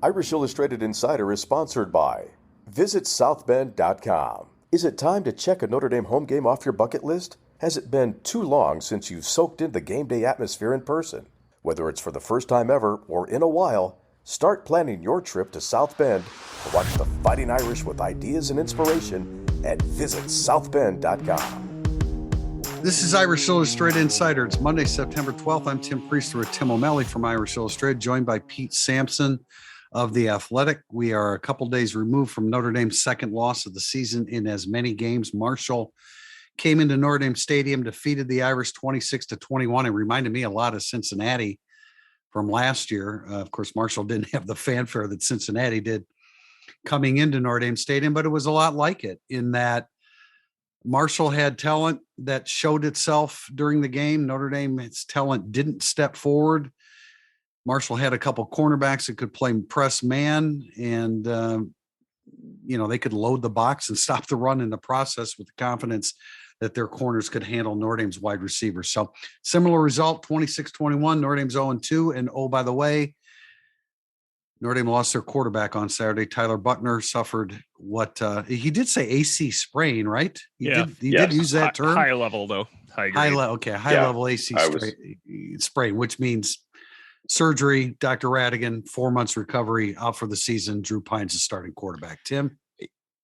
Irish Illustrated Insider is sponsored by Visit Southbend.com. Is it time to check a Notre Dame home game off your bucket list? Has it been too long since you've soaked in the game day atmosphere in person? Whether it's for the first time ever or in a while, start planning your trip to South Bend to watch the Fighting Irish with ideas and inspiration at visitsouthbend.com. This is Irish Illustrated Insider. It's Monday, September 12th. I'm Tim Priester with Tim O'Malley from Irish Illustrated, joined by Pete Sampson of The Athletic. We are a couple days removed from Notre Dame's second loss of the season in as many games. Marshall came into Notre Dame Stadium, defeated the Irish 26-21, and reminded me a lot of Cincinnati from last year. Of course, Marshall didn't have the fanfare that Cincinnati did coming into Notre Dame Stadium, but it was a lot like it in that Marshall had talent that showed itself during the game. Notre Dame's talent didn't step forward. Marshall had a couple cornerbacks that could play press man, and they could load the box and stop the run in the process with the confidence that their corners could handle Notre Dame's wide receivers. So similar result, 26-21, Notre Dame's 0-2. And oh, by the way, Notre Dame lost their quarterback on Saturday. Tyler Buchner suffered what he did say AC sprain, right? He did use that term. High level though. High level AC sprain, which means surgery. Dr. Radigan, 4 months recovery, out for the season. Drew Pines is starting quarterback. Tim?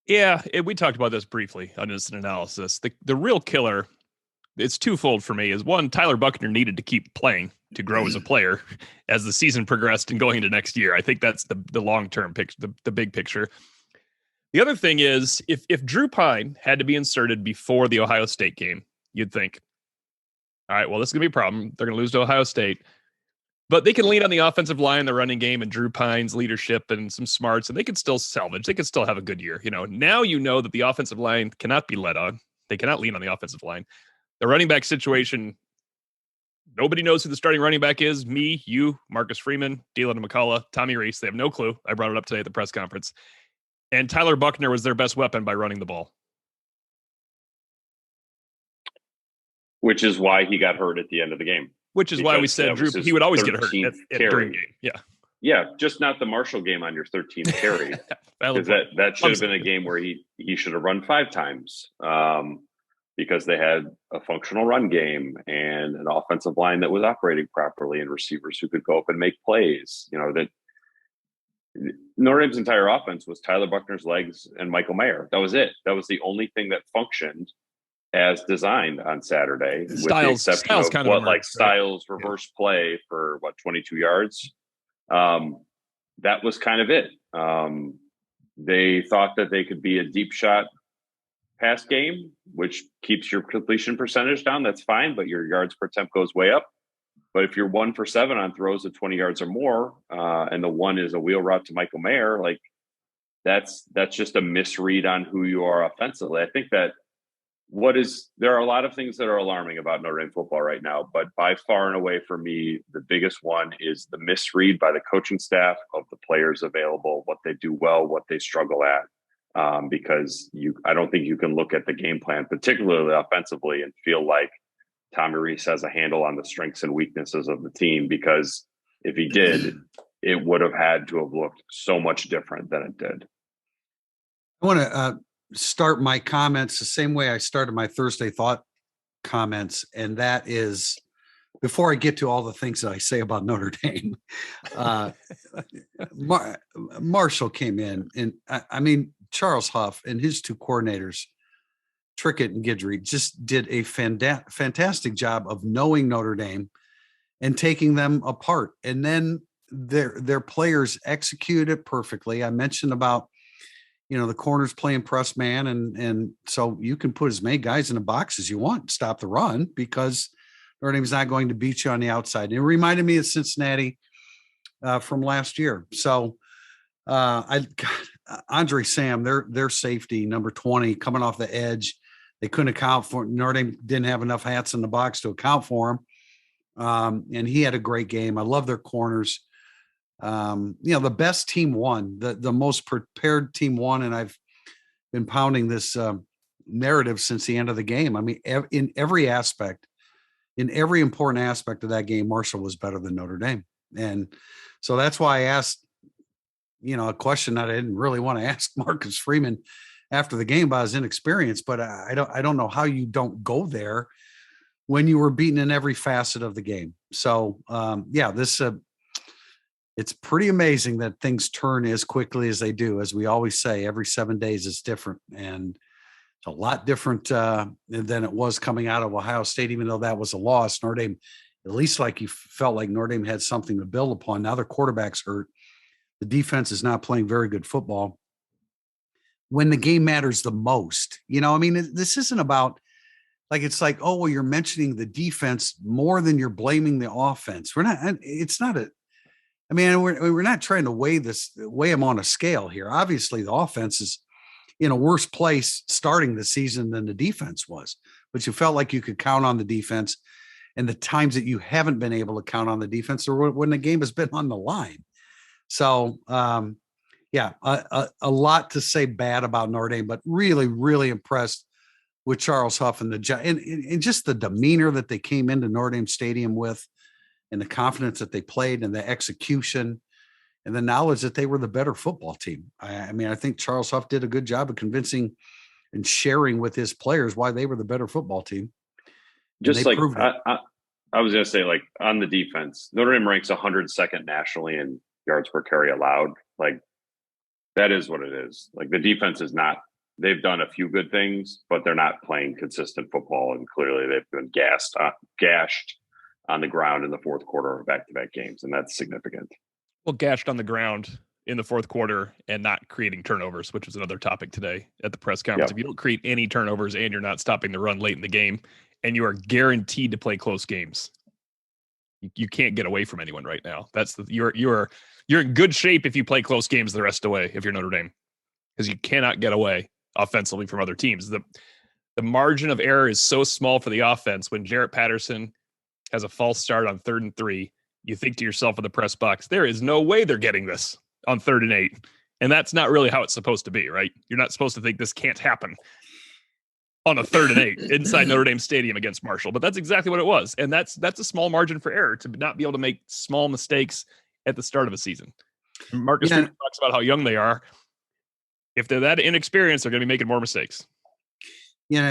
Yeah, we talked about this briefly on Instant Analysis. The real killer, it's twofold for me, is one, Tyler Buchner needed to keep playing to grow as a player as the season progressed and going into next year. I think that's the long-term picture, the big picture. The other thing is, if Drew Pine had to be inserted before the Ohio State game, you'd think, all right, well, this is going to be a problem. They're going to lose to Ohio State. But they can lean on the offensive line, the running game, and Drew Pine's leadership and some smarts, and they could still salvage. They could still have a good year. Now that the offensive line cannot be led on. They cannot lean on the offensive line. The running back situation, nobody knows who the starting running back is. Me, you, Marcus Freeman, Dylan McCullough, Tommy Reese. They have no clue. I brought it up today at the press conference. And Tyler Buchner was their best weapon by running the ball. Which is why he got hurt at the end of the game. Which is why we said Drew, he would always get hurt at during game. Yeah. Yeah, just not the Marshall game on your 13th carry. Because that should have been a game where he should have run 5 times because they had a functional run game and an offensive line that was operating properly and receivers who could go up and make plays. That Notre Dame's entire offense was Tyler Buchner's legs and Michael Mayer. That was it. That was the only thing that functioned as designed on Saturday, with the exception of Styles reverse play for 22 yards. That was kind of it. They thought that they could be a deep shot pass game, which keeps your completion percentage down. That's fine, but your yards per attempt goes way up. But if you're 1 for 7 on throws of 20 yards or more, and the one is a wheel route to Michael Mayer, that's just a misread on who you are offensively. I think that there are a lot of things that are alarming about Notre Dame football right now, but by far and away for me, the biggest one is the misread by the coaching staff of the players available, what they do well, what they struggle at. Because I don't think you can look at the game plan, particularly offensively, and feel like Tommy Reese has a handle on the strengths and weaknesses of the team, because if he did, it would have had to have looked so much different than it did. I want to start my comments the same way I started my Thursday Thought comments, and that is, before I get to all the things that I say about Notre Dame, Marshall came in, and I mean, Charles Huff and his 2 coordinators, Trickett and Guidry, just did a fantastic job of knowing Notre Dame and taking them apart. And then their players executed it perfectly. I mentioned about the corners playing press man. And so you can put as many guys in the box as you want, stop the run, because Notre Dame's not going to beat you on the outside. And it reminded me of Cincinnati from last year. So Andre Sam, their safety, number 20, coming off the edge, they couldn't account for, Notre Dame didn't have enough hats in the box to account for him. And he had a great game. I love their corners. The best team won, the most prepared team won. And I've been pounding this narrative since the end of the game. I mean, in every aspect, in every important aspect of that game, Marshall was better than Notre Dame. And so that's why I asked a question that I didn't really want to ask Marcus Freeman after the game about his inexperience, but I don't know how you don't go there when you were beaten in every facet of the game. So it's pretty amazing that things turn as quickly as they do. As we always say, every 7 days is different, and it's a lot different than it was coming out of Ohio State, even though that was a loss. Notre Dame, at least like you felt like Notre Dame had something to build upon. Now their quarterback's hurt. The defense is not playing very good football when the game matters the most. This isn't about it's like, oh, well, you're mentioning the defense more than you're blaming the offense. We're not trying to weigh them on a scale here. Obviously, the offense is in a worse place starting the season than the defense was, but you felt like you could count on the defense, and the times that you haven't been able to count on the defense or when the game has been on the line. So, a lot to say bad about Notre Dame, but really, really impressed with Charles Huff and and just the demeanor that they came into Notre Dame Stadium with, and the confidence that they played, and the execution, and the knowledge that they were the better football team. I think Charles Huff did a good job of convincing and sharing with his players why they were the better football team. Just like I was going to say, like on the defense, Notre Dame ranks 102nd nationally in yards per carry allowed. Like that is what it is. Like the defense is not. They've done a few good things, but they're not playing consistent football, and clearly they've been gashed on the ground in the fourth quarter of back-to-back games, and that's significant. Well, gashed on the ground in the fourth quarter and not creating turnovers, which was another topic today at the press conference. Yep. If you don't create any turnovers and you're not stopping the run late in the game, and you are guaranteed to play close games, you can't get away from anyone right now. You're in good shape if you play close games the rest of the way if you're Notre Dame, because you cannot get away offensively from other teams. The margin of error is so small for the offense. When Jarrett Patterson has a false start on 3rd and 3, you think to yourself in the press box, there is no way they're getting this on 3rd and 8. And that's not really how it's supposed to be, right? You're not supposed to think this can't happen on a 3rd and 8 inside Notre Dame Stadium against Marshall. But that's exactly what it was. And that's a small margin for error to not be able to make small mistakes at the start of a season. Marcus Freeman talks about how young they are. If they're that inexperienced, they're going to be making more mistakes. You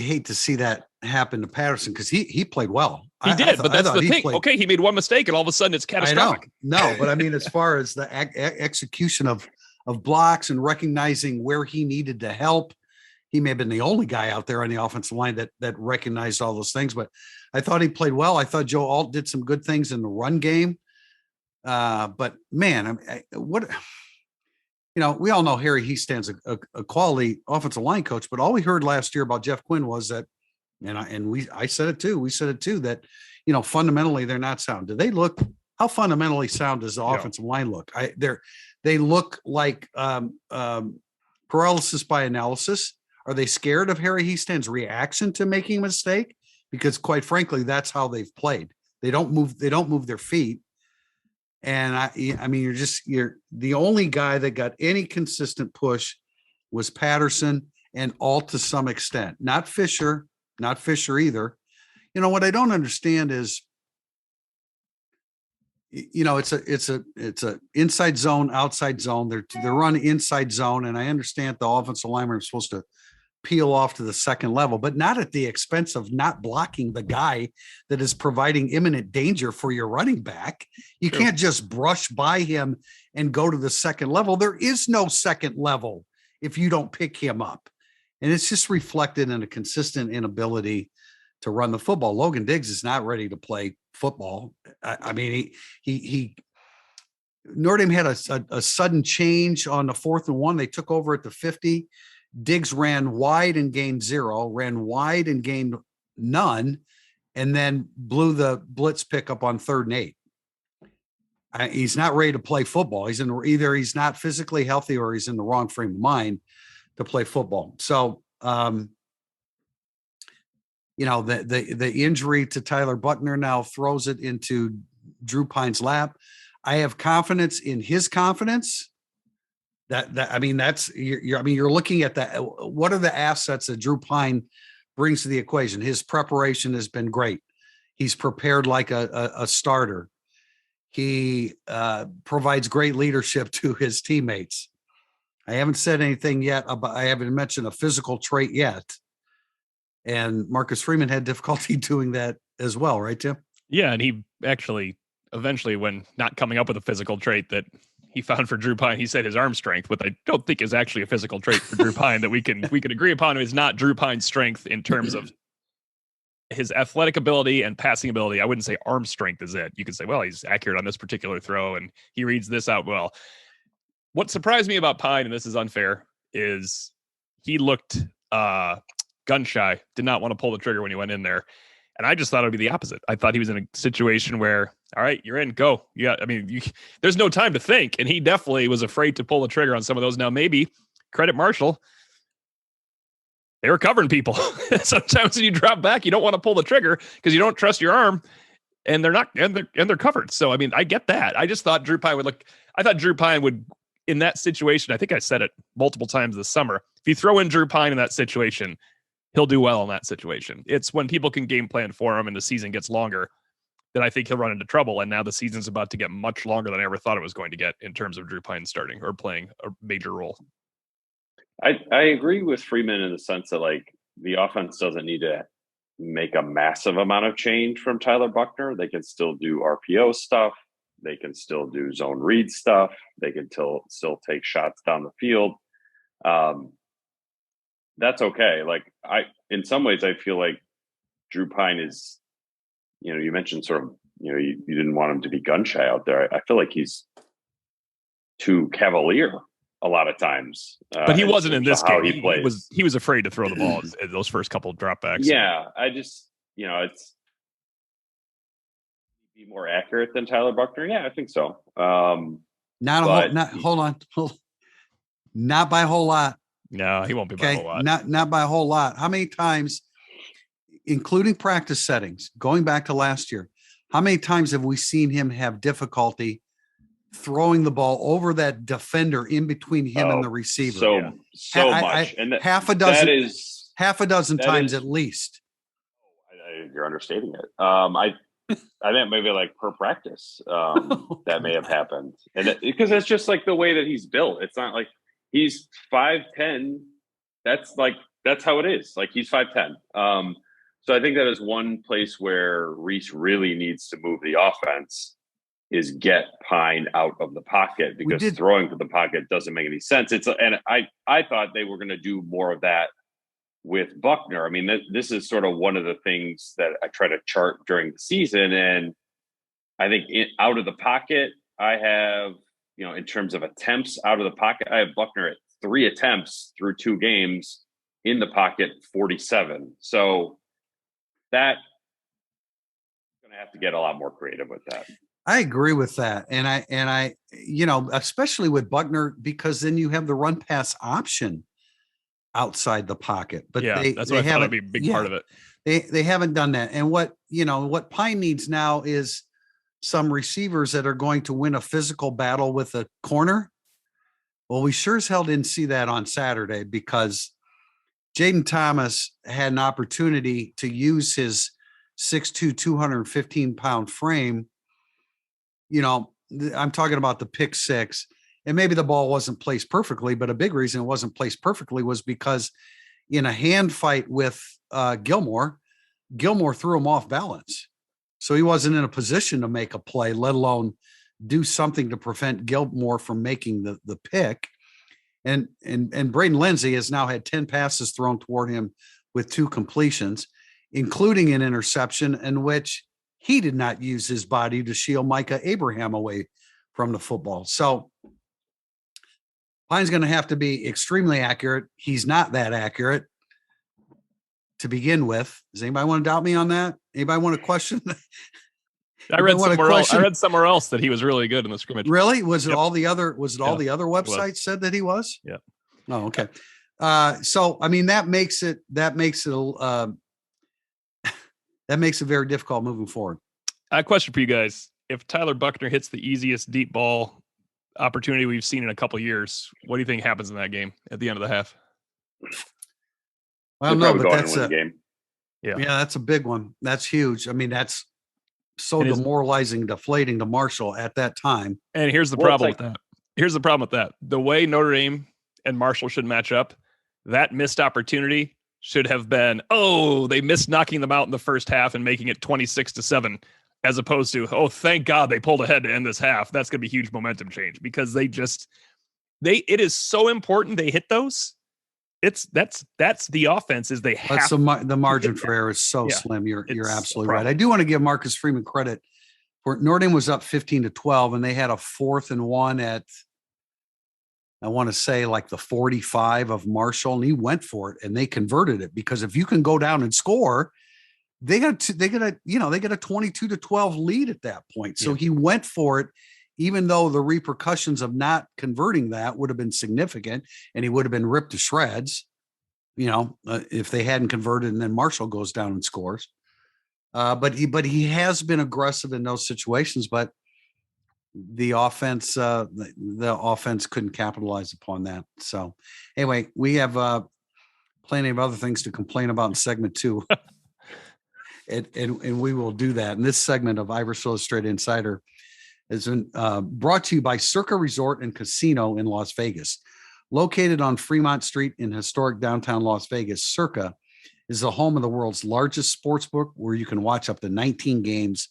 hate to see that happen to Patterson because he played well. He did, but that's the thing. Okay, he made one mistake, and all of a sudden it's catastrophic. No, but as far as the execution of blocks and recognizing where he needed to help, he may have been the only guy out there on the offensive line that recognized all those things. But I thought he played well. I thought Joe Alt did some good things in the run game. But man, we all know Harry Hiestan's a quality offensive line coach, but all we heard last year about Jeff Quinn was that, I said it too. We said it too, that, fundamentally they're not sound. How fundamentally sound does the offensive line look? They look like paralysis by analysis. Are they scared of Harry Hiestan's reaction to making a mistake? Because quite frankly, that's how they've played. They don't move their feet. And you're the only guy that got any consistent push was Patterson and Alt to some extent, not Fisher either. What I don't understand is, it's a inside zone, outside zone. They're run inside zone. And I understand the offensive linemen are supposed to peel off to the second level, but not at the expense of not blocking the guy that is providing imminent danger for your running back. You can't just brush by him and go to the second level. There is no second level if you don't pick him up. And it's just reflected in a consistent inability to run the football. Logan Diggs is not ready to play football. He Notre Dame had a sudden change on the 4th and 1. They took over at the 50. Diggs ran wide and gained 0, ran wide and gained none, and then blew the blitz pickup on 3rd and 8. He's not ready to play football. Either he's not physically healthy or he's in the wrong frame of mind to play football. So, the injury to Tyler Buchner now throws it into Drew Pine's lap. I have confidence in his confidence. You're looking at that. What are the assets that Drew Pine brings to the equation? His preparation has been great. He's prepared like a starter. He provides great leadership to his teammates. I haven't said anything yet about, I haven't mentioned a physical trait yet. And Marcus Freeman had difficulty doing that as well, right, Tim? Yeah, and he actually eventually, when not coming up with a physical trait that he found for Drew Pine, he said his arm strength, what I don't think is actually a physical trait for Drew Pine that we can agree upon is not Drew Pine's strength in terms of his athletic ability and passing ability. I wouldn't say arm strength is it. You could say, well, he's accurate on this particular throw and he reads this out well. What surprised me about Pine, and this is unfair, is he looked gun shy, did not want to pull the trigger when he went in there. And I just thought it would be the opposite. I thought he was in a situation where, all right, you're in, go. Yeah, I mean, there's no time to think. And he definitely was afraid to pull the trigger on some of those. Now, maybe credit Marshall, they were covering people. Sometimes when you drop back, you don't want to pull the trigger because you don't trust your arm, and they're not, and they're covered. So I mean, I get that. I just thought Drew Pine would in that situation. I think I said it multiple times this summer. If you throw in Drew Pine in that situation, he'll do well in that situation. It's when people can game plan for him and the season gets longer that I think he'll run into trouble. And now the season's about to get much longer than I ever thought it was going to get in terms of Drew Pine starting or playing a major role. I agree with Freeman in the sense that like the offense doesn't need to make a massive amount of change from Tyler Buchner. They can still do RPO stuff. They can still do zone read stuff. They can still take shots down the field. That's okay. Like in some ways, I feel like Drew Pine is, you mentioned sort of, you didn't want him to be gun shy out there. I feel like he's too cavalier a lot of times. But he wasn't in this game. He was afraid to throw the ball at those first couple of dropbacks. Yeah, I just, it's be more accurate than Tyler Buchner. Yeah, I think so. Hold on. Not by a whole lot. No, he won't be by a whole lot. Not by a whole lot. How many times, including practice settings, going back to last year, how many times have we seen him have difficulty throwing the ball over that defender in between him and the receiver? So much. And half a dozen times at least. You're understating it. I think maybe like per practice that may have happened. And because it's just like the way that he's built. It's not like he's 5'10". That's how it is. Like he's 5'10". So I think that is one place where Reese really needs to move the offense is get Pine out of the pocket because throwing to the pocket doesn't make any sense. And I thought they were going to do more of that with Buchner. I mean, this is sort of one of the things that I try to chart during the season. And I think out of the pocket, I have, in terms of attempts out of the pocket, I have Buchner at 3 attempts through 2 games, in the pocket 47. So that going to have to get a lot more creative with that. I agree with that. And I, especially with Buchner, because then you have the run pass option outside the pocket, but that's what I thought would be a big part of it. They haven't done that. And what Pine needs now is some receivers that are going to win a physical battle with a corner. Well, we sure as hell didn't see that on Saturday because Jaden Thomas had an opportunity to use his 6'2", 215-pound frame. I'm talking about the pick six, and maybe the ball wasn't placed perfectly, but a big reason it wasn't placed perfectly was because in a hand fight with Gilmore threw him off balance. So he wasn't in a position to make a play, let alone do something to prevent Gilmore from making the pick. And Braden Lindsey has now had 10 passes thrown toward him with 2 completions, including an interception in which he did not use his body to shield Micah Abraham away from the football. So Pine's going to have to be extremely accurate. He's not that accurate to begin with. Does anybody want to doubt me on that? Anybody want to question? I read somewhere else that he was really good in the scrimmage. Really? Was it all the other websites said that he was? Yeah. Oh, okay. So, I mean, that makes it very difficult moving forward. A question for you guys. If Tyler Buchner hits the easiest deep ball opportunity we've seen in a couple of years, what do you think happens in that game at the end of the half? Well, no, but that's a game. Yeah, that's a big one. That's huge. I mean, that's so demoralizing, deflating to Marshall at that time. And here's the problem with that. Here's the problem with that. The way Notre Dame and Marshall should match up, that missed opportunity should have been, they missed knocking them out in the first half and making it 26-7, as opposed to, thank God they pulled ahead to end this half. That's going to be huge momentum change, because it is so important they hit those. That's the offense is they have the margin for error is so slim. You're absolutely right. I do want to give Marcus Freeman credit for Notre Dame was up 15-12 and they had a 4th and 1 at, I want to say like the 45 of Marshall, and he went for it and they converted it, because if you can go down and score, they get a 22-12 lead at that point. So he went for it, even though the repercussions of not converting that would have been significant and he would have been ripped to shreds, if they hadn't converted and then Marshall goes down and scores. But he has been aggressive in those situations, but the offense couldn't capitalize upon that. So anyway, we have plenty of other things to complain about in segment 2. and we will do that. And this segment of Irish Illustrated Insider has been brought to you by Circa Resort and Casino in Las Vegas. Located on Fremont Street in historic downtown Las Vegas, Circa is the home of the world's largest sports book, where you can watch up to 19 games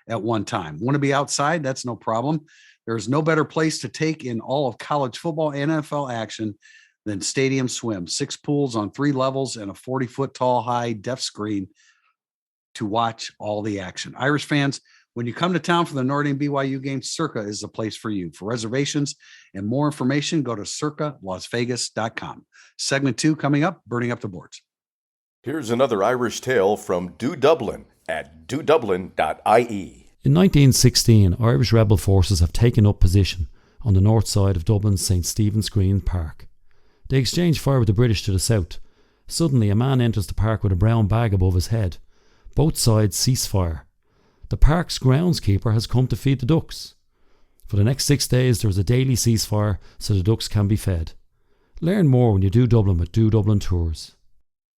at one time. Want to be outside? That's no problem. There's no better place to take in all of college football and NFL action than Stadium Swim. 6 pools on 3 levels and a 40-foot tall high def screen to watch all the action. Irish fans, when you come to town for the Notre Dame BYU game, Circa is the place for you. For reservations and more information, go to circalasvegas.com. Segment 2 coming up, burning up the boards. Here's another Irish tale from Do Dublin at dodublin.ie. In 1916, Irish rebel forces have taken up position on the north side of Dublin's St. Stephen's Green Park. They exchange fire with the British to the south. Suddenly, a man enters the park with a brown bag above his head. Both sides cease fire. The park's groundskeeper has come to feed the ducks. For the next 6 days, there is a daily ceasefire so the ducks can be fed. Learn more when you do Dublin with Do Dublin Tours.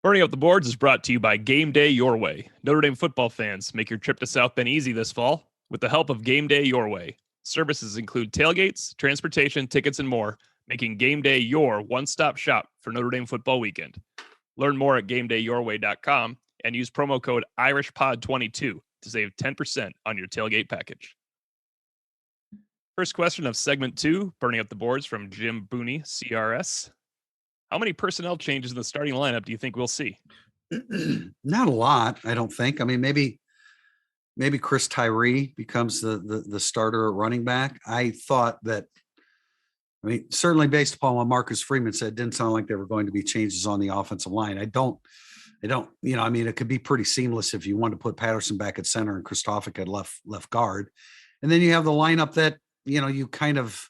Burning Up the Boards is brought to you by Game Day Your Way. Notre Dame football fans, make your trip to South Bend easy this fall with the help of Game Day Your Way. Services include tailgates, transportation, tickets, and more, making Game Day your one-stop shop for Notre Dame football weekend. Learn more at GameDayYourWay.com and use promo code IrishPod22 to save 10% on your tailgate package. First question of segment 2, Burning Up the Boards, from Jim Booney, CRS. How many personnel changes in the starting lineup do you think we'll see? Not a lot, I don't think. I mean, maybe Chris Tyree becomes the starter at running back. I thought that, certainly based upon what Marcus Freeman said, it didn't sound like there were going to be changes on the offensive line. I don't, it could be pretty seamless if you wanted to put Patterson back at center and Kristofik at left guard. And then you have the lineup that, you kind of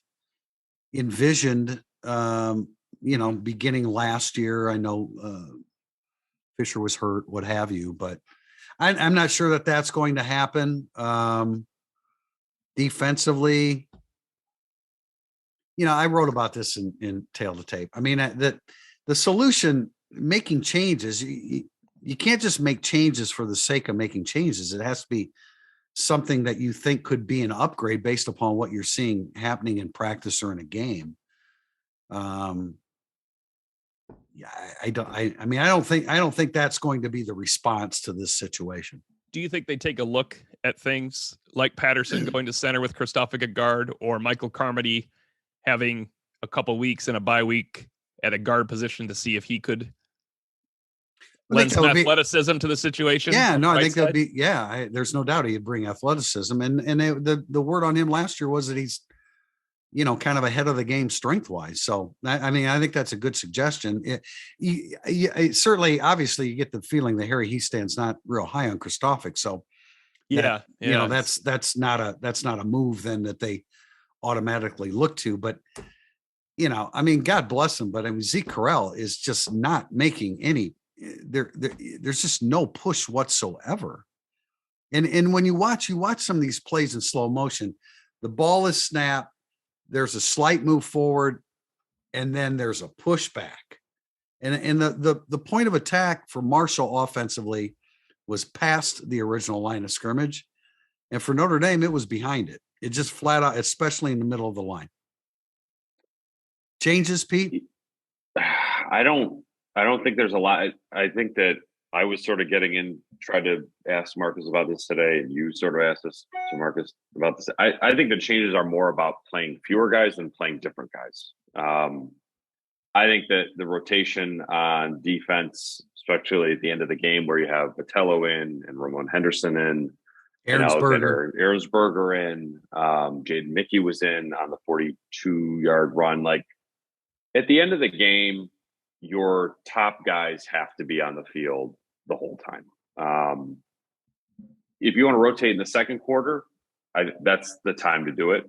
envisioned, beginning last year. I know Fisher was hurt, what have you, but I'm not sure that that's going to happen. Defensively, I wrote about this in Tail to Tape. I mean, that the solution, making changes, you can't just make changes for the sake of making changes. It has to be something that you think could be an upgrade based upon what you're seeing happening in practice or in a game. I don't think that's going to be the response to this situation. Do you think they take a look at things like Patterson going to center with Kristofik at guard, or Michael Carmody having a couple weeks and a bye week at a guard position to see if he could lend some athleticism to the situation? Yeah, no, I think that'd be, there's no doubt he'd bring athleticism. And the word on him last year was that he's, kind of ahead of the game strength wise. So, I think that's a good suggestion. It certainly, obviously you get the feeling that Harry Hiestan's not real high on Kristofik. So that's not a move then that they automatically look to, but God bless him. But Zeke Correll is just not making any, there's just no push whatsoever. And when you watch some of these plays in slow motion, the ball is snapped, there's a slight move forward, and then there's a pushback. And the point of attack for Marshall offensively was past the original line of scrimmage. And for Notre Dame, it was behind it. It just flat out, especially in the middle of the line. Changes, Pete? I don't think there's a lot. I think that I was sort of tried to ask Marcus about this today, and you sort of asked us to Marcus about this. I think the changes are more about playing fewer guys than playing different guys. I think that the rotation on defense, especially at the end of the game where you have Vitello in and Ramon Henderson in, and Alexander Ahrensberger in, Jaden Mickey was in on the 42-yard run. Like, at the end of the game, your top guys have to be on the field the whole time. If you want to rotate in the second quarter, that's the time to do it.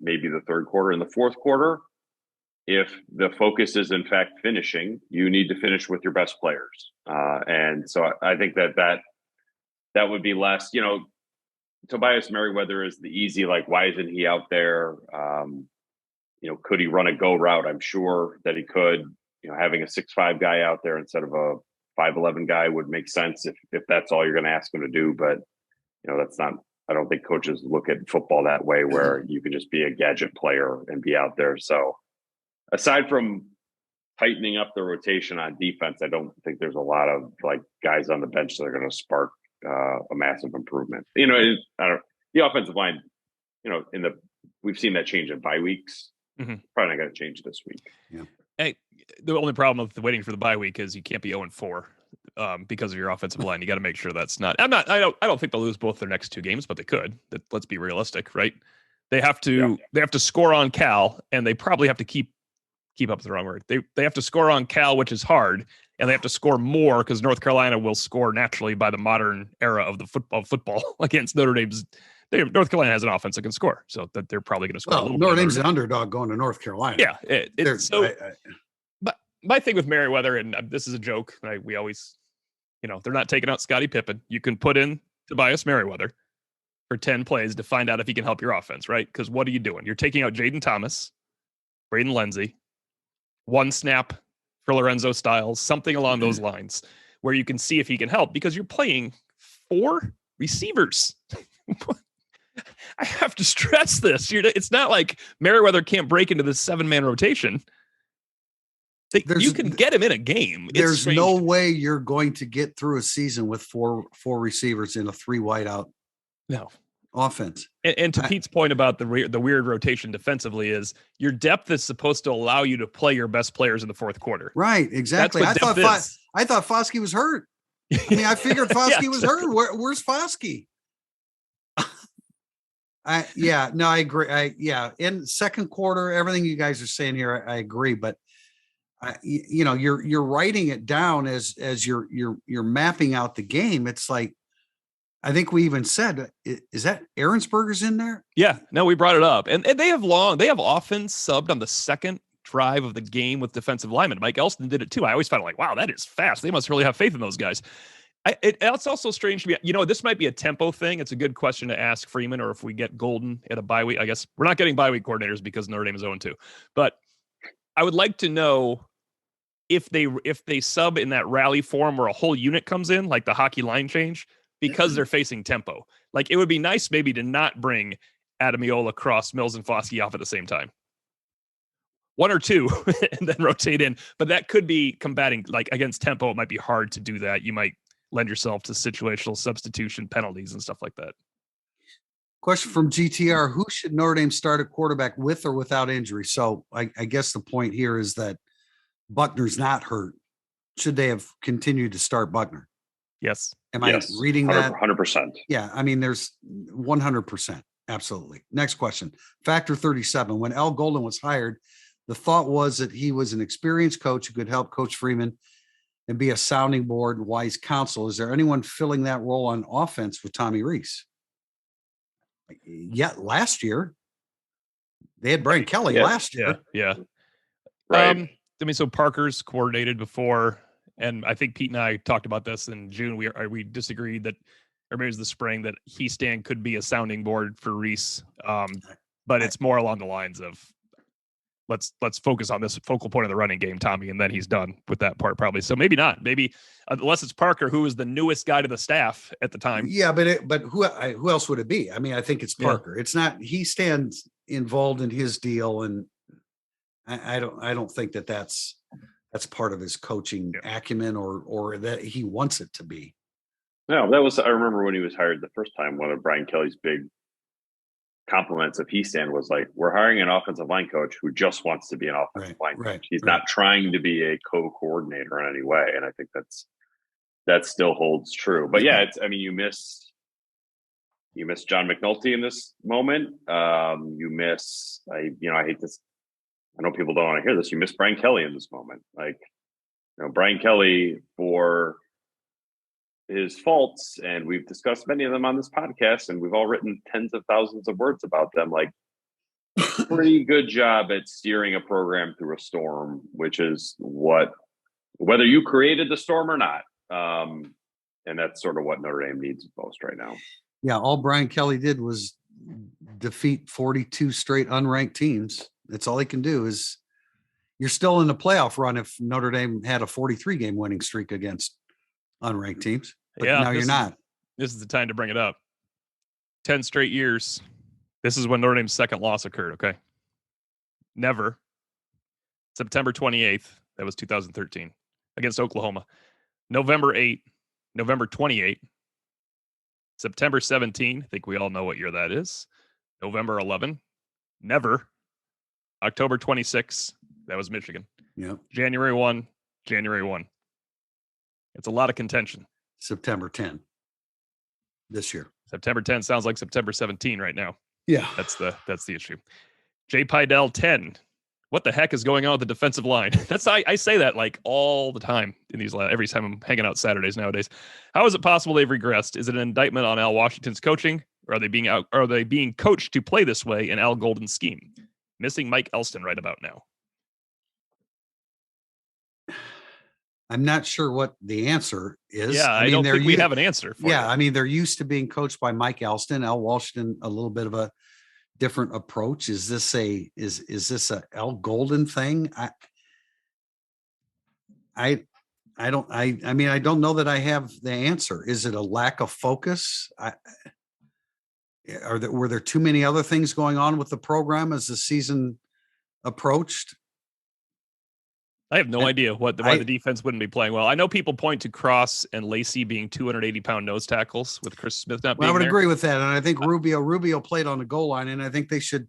Maybe the third quarter. In the fourth quarter, if the focus is in fact finishing, you need to finish with your best players. And so I think that would be less, Tobias Merriweather is the easy, like, why isn't he out there? Could he run a go route? I'm sure that he could. Having a 6'5" guy out there instead of a 5'11" guy would make sense if that's all you're going to ask him to do. But, that's not, I don't think coaches look at football that way, where you can just be a gadget player and be out there. So aside from tightening up the rotation on defense, I don't think there's a lot of like guys on the bench that are going to spark a massive improvement. The offensive line, we've seen that change in bye weeks. Mm-hmm. Probably not going to change this week. Yeah. Hey, the only problem with waiting for the bye week is you can't be 0-4 because of your offensive line. You got to make sure that's not. I don't think they'll lose both their next two games, but they could. Let's be realistic, right? They have to. Yeah. They have to score on Cal, and they probably have to keep up the wrong word. They have to score on Cal, which is hard, and they have to score more because North Carolina will score naturally by the modern era of the football against Notre Dame's. North Carolina has an offense that can score, so that they're probably going to score. Well, Notre Dame's an underdog going to North Carolina. Yeah, but my thing with Merriweather, and this is a joke. We always, they're not taking out Scottie Pippen. You can put in Tobias Merriweather for 10 plays to find out if he can help your offense, right? Because what are you doing? You're taking out Jaden Thomas, Braden Lenzy, one snap for Lorenzo Styles, something along those lines, where you can see if he can help, because you're playing 4 receivers. I have to stress this. It's not like Merriweather can't break into the 7-man rotation. You can get him in a game. There's no way you're going to get through a season with four receivers in a 3 wideout offense. And to Pete's point about the weird rotation defensively, is your depth is supposed to allow you to play your best players in the fourth quarter. Right, exactly. I thought Foskey was hurt. I figured Foskey was hurt. Where's Foskey? I agree. In second quarter, everything you guys are saying here, I agree. But you're writing it down as you're mapping out the game. It's like, I think we even said, is that Ahrensberger's in there? Yeah, no, we brought it up, and they have often subbed on the second drive of the game with defensive linemen. Mike Elston did it too. I always found like, wow, that is fast. They must really have faith in those guys. It's also strange to me. This might be a tempo thing. It's a good question to ask Freeman, or if we get Golden at a bye week. I guess we're not getting bye week coordinators because Notre Dame is 0-2. But I would like to know if they sub in that rally form where a whole unit comes in, like the hockey line change, because they're facing tempo. Like, it would be nice maybe to not bring Adamiola, Cross, Mills, and Foskey off at the same time. 1 or 2 and then rotate in. But that could be combating, like, against tempo. It might be hard to do that. You might lend yourself to situational substitution penalties and stuff like that. Question from GTR: who should Notre Dame start at quarterback with or without injury? So I guess the point here is that Buchner's not hurt. Should they have continued to start Buchner? Yes. Am I reading that? 100%. Yeah. There's 100%. Absolutely. Next question. Factor 37. When Al Golden was hired, the thought was that he was an experienced coach who could help Coach Freeman and be a sounding board and wise counsel. Is there anyone filling that role on offense with Tommy Rees? Yeah, last year they had Brian Kelly last year. Yeah. Right. So Parker's coordinated before, and I think Pete and I talked about this in June. We disagreed that, or maybe it was the spring, that Heastan could be a sounding board for Rees. But it's more along the lines of, let's focus on this focal point of the running game, Tommy, and then he's done with that part probably. So maybe not. Maybe unless it's Parker, who is the newest guy to the staff at the time. Yeah, but who else would it be? I mean, I think it's Parker. Yeah. It's not. He stands involved in his deal, and I don't think that's part of his coaching acumen or that he wants it to be. No, I remember when he was hired the first time, one of Brian Kelly's big compliments of Heastand was like, we're hiring an offensive line coach who just wants to be an offensive line coach. He's not trying to be a co-coordinator in any way. And I think that still holds true. But yeah, you miss John McNulty in this moment. I hate this. I know people don't want to hear this. You miss Brian Kelly in this moment. Like, Brian Kelly, for his faults, and we've discussed many of them on this podcast, and we've all written tens of thousands of words about them. Like, pretty good job at steering a program through a storm, which is whether you created the storm or not. And that's sort of what Notre Dame needs most right now. Yeah, all Brian Kelly did was defeat 42 straight unranked teams. That's all he can do. Is you're still in the playoff run if Notre Dame had a 43-game winning streak against unranked teams. But now you're not. This is the time to bring it up. 10 straight years. This is when Notre Dame's second loss occurred, okay? Never. September 28th, that was 2013, against Oklahoma. November 8, November 28, September 17, I think we all know what year that is. November 11, never. October 26, that was Michigan. Yep. January 1. It's a lot of contention. September 10 this year. September 10 sounds like September 17 right now. Yeah. That's the issue. Jay Pidell 10. What the heck is going on with the defensive line? I say that like all the time in these every time I'm hanging out Saturdays nowadays. How is it possible they've regressed? Is it an indictment on Al Washington's coaching? Or are they being coached to play this way in Al Golden's scheme? Missing Mike Elston right about now. I'm not sure what the answer is. Yeah, I don't think we have an answer for Yeah, you. I mean, they're used to being coached by Mike Elston. Al Washington, a little bit of a different approach. Is this a Al Golden thing? I don't know that I have the answer. Is it a lack of focus? Were there too many other things going on with the program as the season approached? I have no idea why the defense wouldn't be playing well. I know people point to Cross and Lacey being 280-pound nose tackles with Chris Smith not being there. I would agree with that. And I think Rubio played on the goal line, and I think they should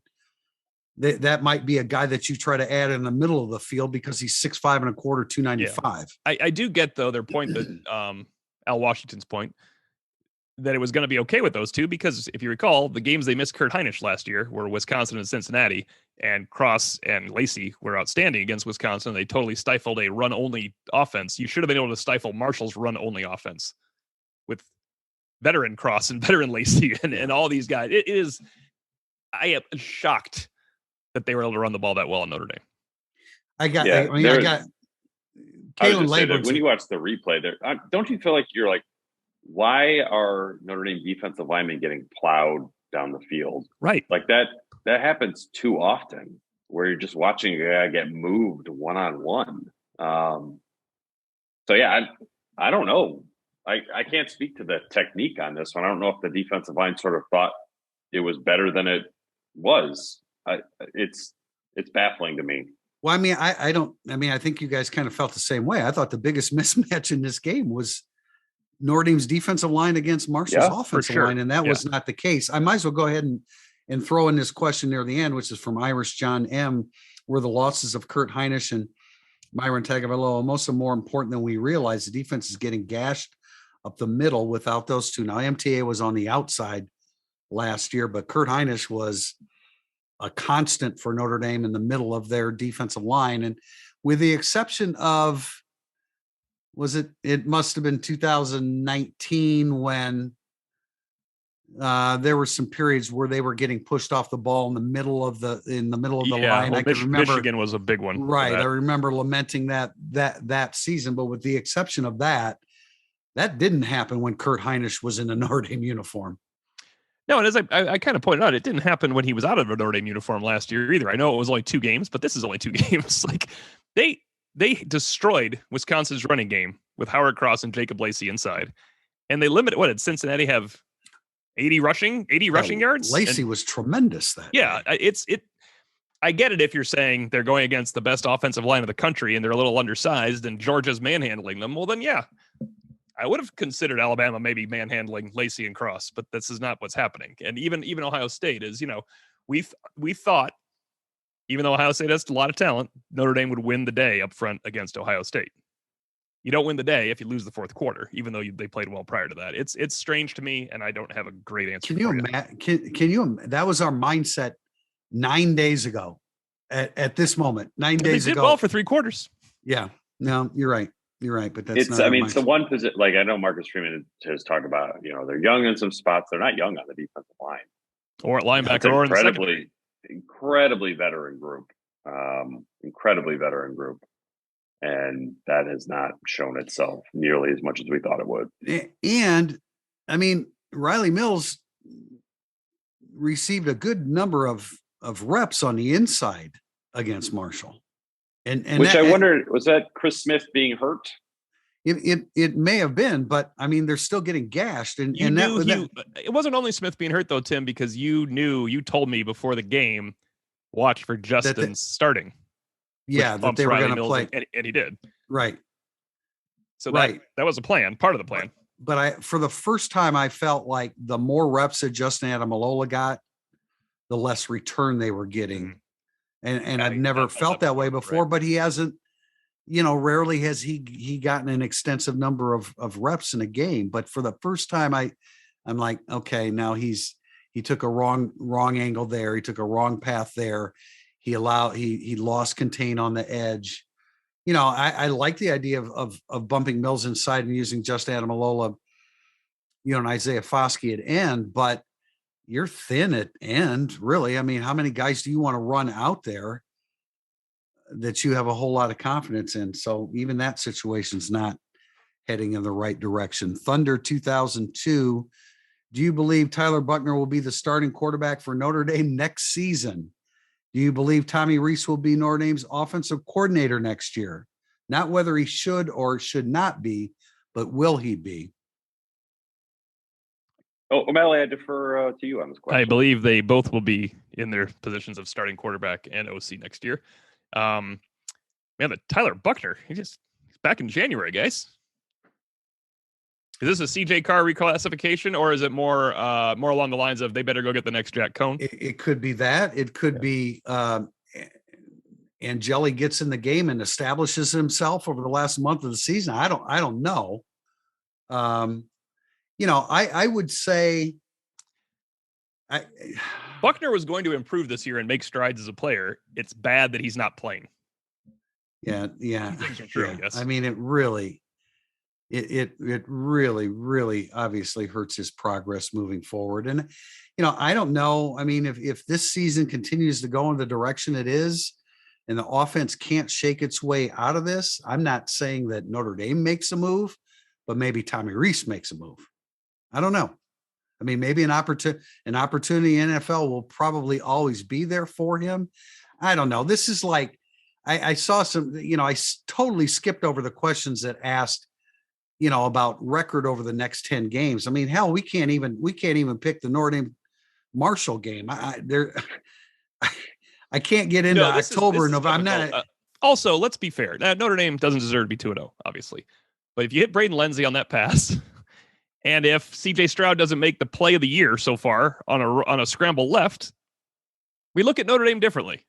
that might be a guy that you try to add in the middle of the field because he's 6'5" and a quarter, 295. Yeah. I do get, though, their point that Al Washington's point that it was going to be okay with those two because if you recall, the games they missed Kurt Hinish last year were Wisconsin and Cincinnati, and Cross and Lacey were outstanding against Wisconsin. They totally stifled a run-only offense. You should have been able to stifle Marshall's run-only offense with veteran Cross and veteran Lacey and all these guys. I am shocked that they were able to run the ball that well in Notre Dame. I got Kalen Labor. When you watch the replay there, don't you feel like you're like, why are Notre Dame defensive linemen getting plowed down the field? Right. Like that happens too often where you're just watching a guy get moved one-on-one. So yeah, I don't know. I can't speak to the technique on this one. I don't know if the defensive line sort of thought it was better than it was. It's baffling to me. Well, I think you guys kind of felt the same way. I thought the biggest mismatch in this game was Notre Dame's defensive line against Marshall's offensive line, and that was not the case. I might as well go ahead and throw in this question near the end, which is from Irish John M. Were the losses of Kurt Hinish and Myron Tagovailoa most more important than we realize? The defense is getting gashed up the middle without those two. Now, MTA was on the outside last year, but Kurt Hinish was a constant for Notre Dame in the middle of their defensive line. And with the exception of, it must have been 2019 when there were some periods where they were getting pushed off the ball in the middle of the line. Well, I can remember Michigan was a big one. Right. I remember lamenting that season, but with the exception of that didn't happen when Kurt Hinish was in a Notre Dame uniform. No, and as I kind of pointed out, it didn't happen when he was out of a Notre Dame uniform last year either. I know it was only 2 games, but this is only 2 games. Like they destroyed Wisconsin's running game with Howard Cross and Jacob Lacey inside, and they limited. What did Cincinnati have? 80 rushing yards. Lacey was tremendous that day. I get it if you're saying they're going against the best offensive line of the country and they're a little undersized and Georgia's manhandling them. Well, then yeah. I would have considered Alabama maybe manhandling Lacey and Cross, but this is not what's happening. And even Ohio State is, we thought, even though Ohio State has a lot of talent, Notre Dame would win the day up front against Ohio State. You don't win the day if you lose the fourth quarter, even though they played well prior to that. It's strange to me, and I don't have a great answer. Can you imagine? That was our mindset 9 days ago. At this moment, 9 days ago. They did well for 3 quarters. Yeah, no, you're right. You're right, but that's it's the one position. Like I know Marcus Freeman has talked about. They're young in some spots. They're not young on the defensive line or at linebacker or in the incredibly veteran group. And that has not shown itself nearly as much as we thought it would. And I mean, Riley Mills received a good number of reps on the inside against Marshall. And which I wonder, was that Chris Smith being hurt? It may have been, but I mean, they're still getting gashed. It wasn't only Smith being hurt though, Tim, because you told me before the game, watch for Justin starting. Yeah, that they were going to play, and he did. Right. So that was a plan, part of the plan. But for the first time, I felt like the more reps that Justin Adamalola got, the less return they were getting. And I've never felt that way before, but he hasn't, rarely has he gotten an extensive number of reps in a game. But for the first time, I'm like, okay, now he took a wrong angle there. He took a wrong path there. He lost contain on the edge. I like the idea of bumping Mills inside and using Justin Adamalola, and Isaiah Foskey at end, but you're thin at end, really. I mean, how many guys do you want to run out there that you have a whole lot of confidence in? So even that situation's not heading in the right direction. Thunder 2002. Do you believe Tyler Buchner will be the starting quarterback for Notre Dame next season? Do you believe Tommy Rees will be Notre Dame's offensive coordinator next year? Not whether he should or should not be, but will he be? Oh, O'Malley, I defer to you on this question. I believe they both will be in their positions of starting quarterback and OC next year. Man, the Tyler Buchner, he's back in January, guys. Is this a CJ Carr reclassification, or is it more along the lines of they better go get the next Jack Cohn? It could be that. It could be Angeli gets in the game and establishes himself over the last month of the season. I don't know. I would say Buchner was going to improve this year and make strides as a player. It's bad that he's not playing. Yeah. Things are true, I guess. I mean, it really obviously hurts his progress moving forward. And, I don't know. I mean, if this season continues to go in the direction it is and the offense can't shake its way out of this, I'm not saying that Notre Dame makes a move, but maybe Tommy Rees makes a move. I don't know. I mean, maybe an opportunity in NFL will probably always be there for him. I don't know. This is like, I saw some, I totally skipped over the questions that asked, about record over the next 10 games. I mean, hell, we can't even pick the Notre Dame Marshall game. I can't get into October and November. I'm not. Also, let's be fair. Notre Dame doesn't deserve to be 2-0, obviously. But if you hit Braden Lenzy on that pass, and if CJ Stroud doesn't make the play of the year so far on a scramble left, we look at Notre Dame differently.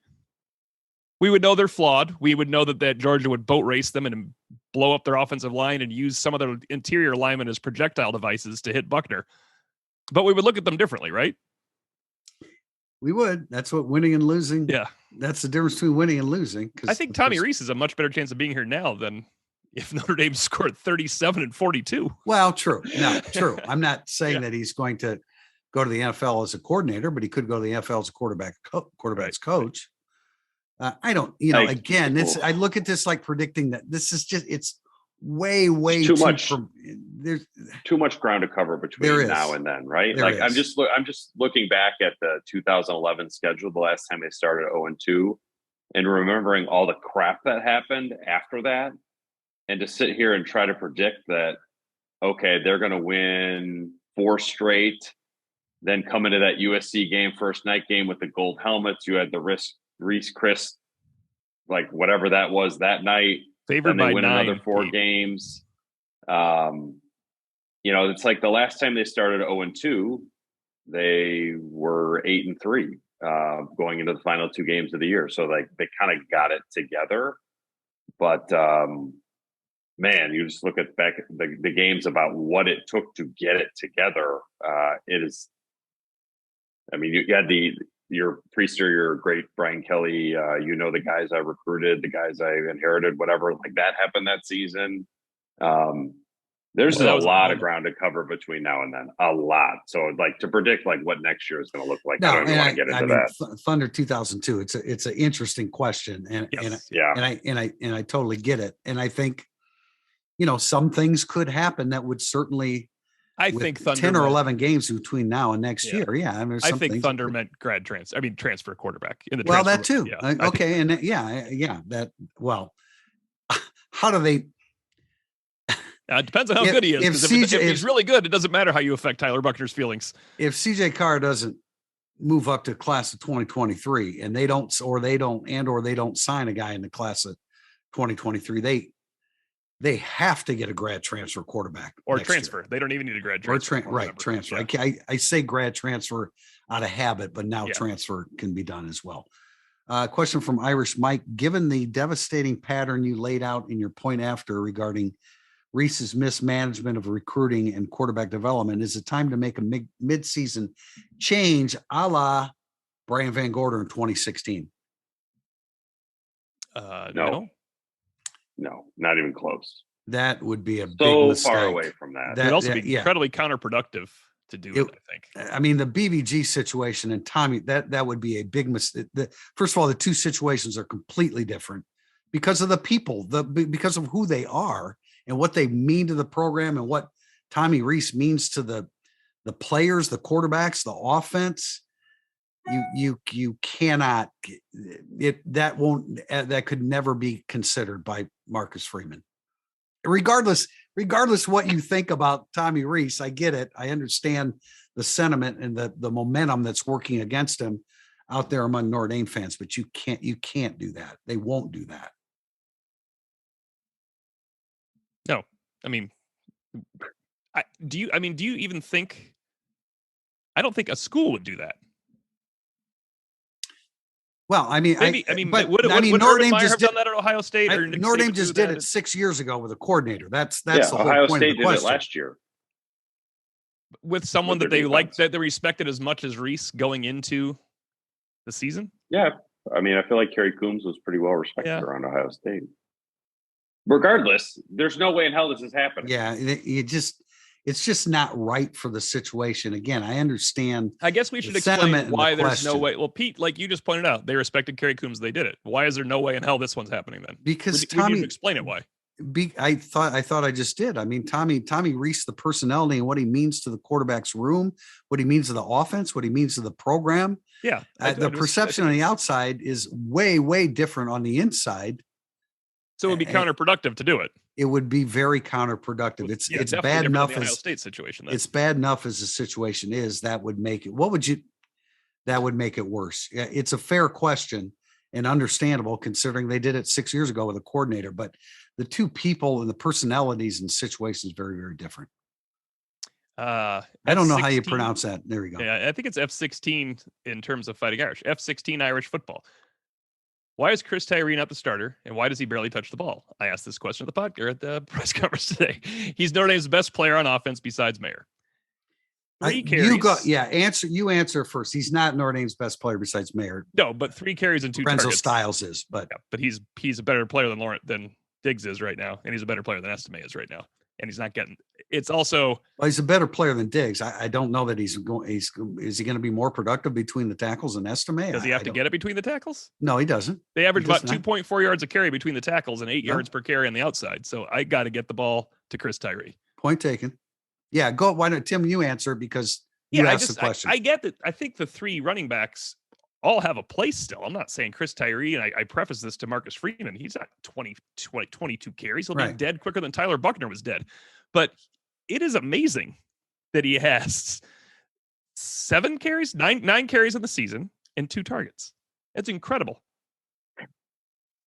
We would know they're flawed. We would know that Georgia would boat race them and blow up their offensive line and use some of their interior linemen as projectile devices to hit Buchner. But we would look at them differently, right? We would. That's what winning and losing. Yeah. That's the difference between winning and losing. I think Tommy Rees has a much better chance of being here now than if Notre Dame scored 37 and 42. Well, true. No, true. I'm not saying that he's going to go to the NFL as a coordinator, but he could go to the NFL as a quarterback's coach. I don't, again, I look at this like predicting that this is just, it's way too much. There's too much ground to cover between now and then, right? I'm just looking back at the 2011 schedule, the last time they started 0-2, and remembering all the crap that happened after that, and to sit here and try to predict that, okay, they're going to win 4 straight, then come into that USC game, first night game with the gold helmets. You had the Reese Chris, like whatever that was that night. Favored then they by win 9 another 4 games. It's like the last time they started 0-2, they were 8-3 going into the final 2 games of the year. So like they kind of got it together. But man, you just look at back at the games about what it took to get it together. It is. I mean, you had your Priester, your great Brian Kelly. The guys I recruited, the guys I inherited, whatever. Like that happened that season. There's a lot of ground to cover between now and then, a lot. So like to predict like what next year is going to look like, I don't even want to get into that. Thunder 2002. It's an interesting question, and I totally get it. And I think, some things could happen that would certainly. I think Thunder 10 or 11 games between now and next year. Yeah, I think Thunder meant transfer quarterback in the. Well, that too. Yeah, okay, and that. Well, how do they? It depends on how good he is. If he's really good, it doesn't matter how you affect Tyler Buchner's feelings. If CJ Carr doesn't move up to class of 2023, and they don't sign a guy in the class of 2023, they have to get a grad transfer quarterback or transfer. Year. They don't even need a grad transfer. Transfer. Yeah. I say grad transfer out of habit, but now transfer can be done as well. Question from Irish Mike. Given the devastating pattern you laid out in your point after regarding Reese's mismanagement of recruiting and quarterback development, is it time to make a mid-season change a la Brian Van Gorder in 2016? No, not even close. That would be a big mistake. Far away from that. It would also be incredibly counterproductive to do it, I think. I mean, the BVG situation and Tommy, that would be a big mistake. First of all, the two situations are completely different because of the people, because of who they are and what they mean to the program and what Tommy Rees means to the players, the quarterbacks, the offense. You cannot that could never be considered by Marcus Freeman. Regardless what you think about Tommy Rees, I get it. I understand the sentiment and the momentum that's working against him out there among Notre Dame fans, but you can't do that. They won't do that. No, I mean, do you even think? I don't think a school would do that. Well, Notre Dame just did that at Ohio State. Notre Dame just did it 6 years ago with a coordinator. That's the whole Ohio point State of the question. Did it last year with someone that they liked, that they respected as much as Rees going into the season. Yeah, I mean, I feel like Kerry Coombs was pretty well respected around Ohio State. Regardless, there's no way in hell this is happening. Yeah, it's just not right for the situation. Again, I understand. I guess we should explain why there's no way. Well, Pete, like you just pointed out, they respected Kerry Coombs. They did it. Why is there no way in hell this one's happening then? Because Tommy, we explain it why. I thought I just did. I mean, Tommy Rees, the personality and what he means to the quarterback's room, what he means to the offense, what he means to the program. Yeah, the perception on the outside is way, way different on the inside. So it would be counterproductive to do it. It would be very counterproductive. It's bad enough as State situation. It's bad enough as the situation is. That would make it. That would make it worse. It's a fair question and understandable considering they did it 6 years ago with a coordinator. But the two people and the personalities and situations very, very different. I don't know how you pronounce that. There we go. Yeah, I think it's F16 in terms of Fighting Irish. F16 Irish football. Why is Chris Tyree not the starter, and why does he barely touch the ball? I asked this question at the press conference today. He's Notre Dame's best player on offense besides Mayer. 3 carries. You answer first. He's not Notre Dame's best player besides Mayer. No, but 3 carries and 2 Renzo targets. Styles is, but he's a better player than Diggs is right now, and he's a better player than Estime is right now. and he's not getting. It's also he's a better player than Diggs. I don't know that he's going. Is he going to be more productive between the tackles than Estime? Does he have to get it between the tackles? No, he doesn't. They average about 2.4 yards a carry between the tackles and 8 yards per carry on the outside. So I got to get the ball to Chris Tyree. Point taken. Yeah, go. Why don't Tim? You answer because you asked the question. I get that. I think the 3 running backs all have a place still. I'm not saying Chris Tyree, and I preface this to Marcus Freeman. He's not 22 carries. He'll be dead quicker than Tyler Buchner was dead. But it is amazing that he has 7 carries, 9 carries in the season, and 2 targets. That's incredible.